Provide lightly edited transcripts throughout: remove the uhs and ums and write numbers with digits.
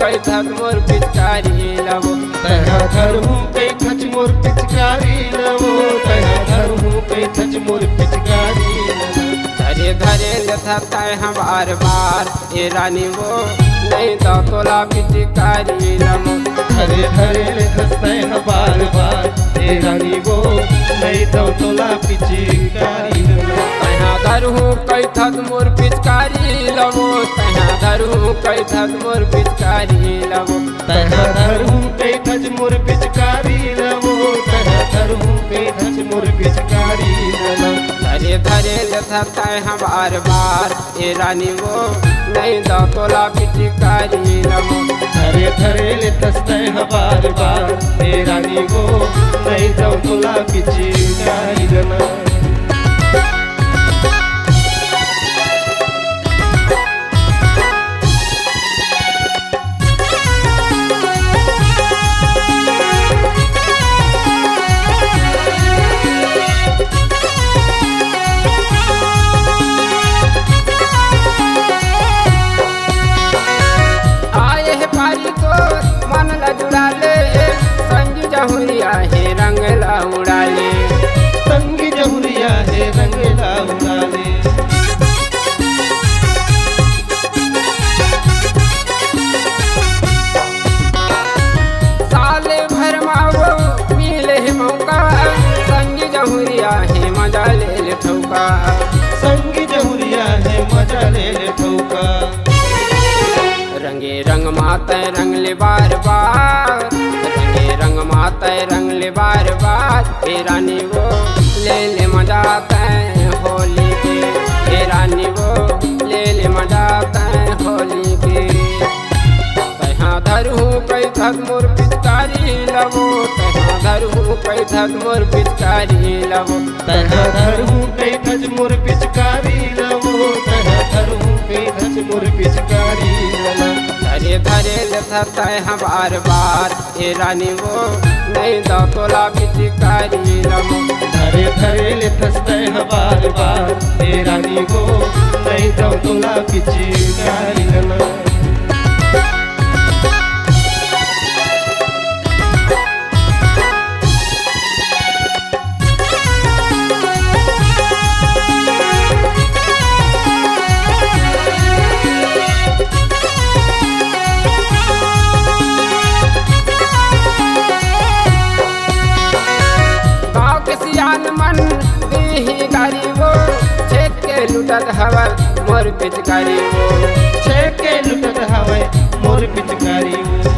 कैथत मोर पिचकारी लवो तहा धरहूँ कैथच मोर पिचकारी लवो तहा धरहूँ कैथच मोर पिचकारी लवो धरे धरे लेता है बार बार ये रानी वो नहीं तो तोला पिचकारी लवो धरे धरे लेता है बार बार ये रानी वो नहीं तो तोला पिचकारी लवो तहा धरहूँ कैथत मोर पिचकारी लवो तहा धरहूँ कैथत मोर पिचकारी लवो तहा धरहूँ कैथच मोर पिचकारी लवो तहा धरहूँ कैथच मोर पिचकारी लवो धरे धरे लेता है बार बार ये रानी वो नहीं तो तोला पिचकारी लवो धरे धरे लेता है बार बार ये रानी वो नहीं तो तोला पिचकारी लवो मन ला जुड़ा ले संग जहुरिया है रंग ला उड़ा ले संग जहुरिया है रंग ला उड़ा ले साले भर मावो मिले मौका संग जहुरिया है मजा ले ठौका संग जहुरिया है मजा ले ठौका रंगे रंग माता रंग ले बार बार रंगे रंग माता रंग ले बार बार हे रानी वो ले मजा आता है होली के हे रानी वो ले मजा आता है होली के तहाँ धरहूँ कैथत मोर पिचकारी लवो तहाँ धरहूँ कैथत मोर पिचकारी लवो तहाँ धरहूँ कैथच मोर पिचकारी लवो तहाँ धरहूँ कैथच मोर पिचकारी लवो धरे धरे लेता है बार बार ये रानी वो नहीं तो तोला पिचकारी लवो धरे धरे लेता है बार बार ये रानी वो नहीं तो तोला पिचकारी लवो मन दीही गारी वो छेक के लुटत हवल मोर पिचकारी वो छेक के लुटत हवल मोर पिचकारी वो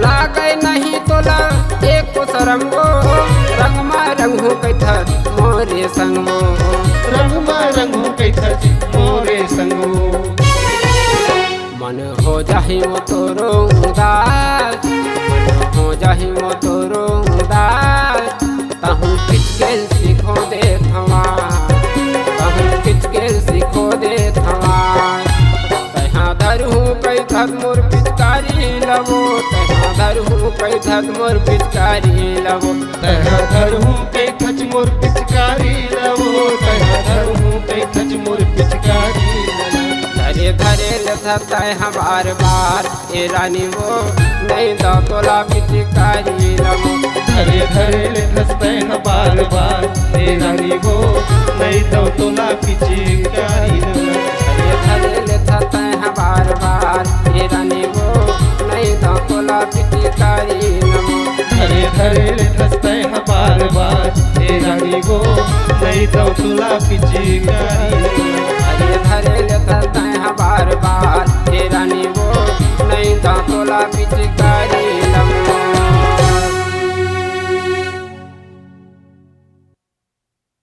लागे नहीं तोला एक शरम वो रंग मा रंगू कैथत मोरे संग वो रंग मा रंगू कैथत मोरे संग वो मन हो जाही वो तोरो उदास मन हो जाही वो तोरो उदास तहु किचकेल सीखो दे थवा तहु किचकेल सीखो दे थवा तहाँ धरहूँ कैथत मोर पिचकारी लवो तहाँ धरहूँ कैथत मोर पिचकारी लवो तहाँ धरहूँ कैथच मोर पिचकारी लवो तहाँ धरहूँ कैथच मोर पिचकारी धरे धरे लेता है बार बार ये रानी वो नहीं तो तोला पिचकारी लवो धरे धरे लेता है बार बार ये रानी वो नहीं तो तोला पिचकारी लवो धरे धरे लेता है बार बार ये रानी वो नहीं तो तोला पिचकारी लवो धरे धरे लेता है बार बार ये रानी वो नहीं तो तोला पिचकारी लवो धरे धरे लेता है बार बार ये रानी वो नहीं तो तोला पिचकारी लवो।